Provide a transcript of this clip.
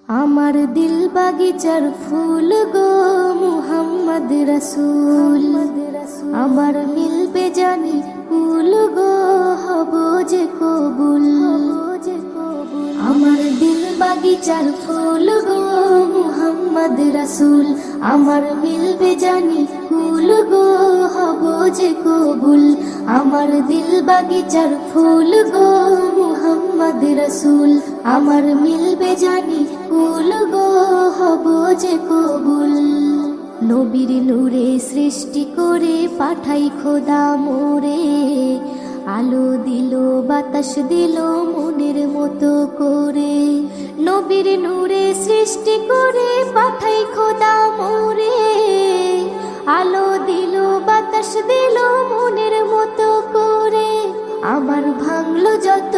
আমার দিল বাগিচার ফুল গো মুহাম্মদ রাসূল, আমার মিলবে জানি কুল গো হব যে কবুল। আমার দিল বাগিচার ফুল গো মুহাম্মদ রাসূল, আমার মিলবে জানি কুল গো হব যে কবুল। আমার দিল বাগিচার ফুল গো মুহাম্মদ রাসূল, আমার মিলবে জানি কুল গো হব যে কবুল। নবীর নূরে সৃষ্টি করে পাঠাই খোদা মোরে, আলো দিল বাতাস দিল মনের মতো করে। নবীর নূরে সৃষ্টি করে পাঠাই খোদা মোরে, আলো দিল বাতাস দিল মনের মতো করে। আমার ভাঙলো যত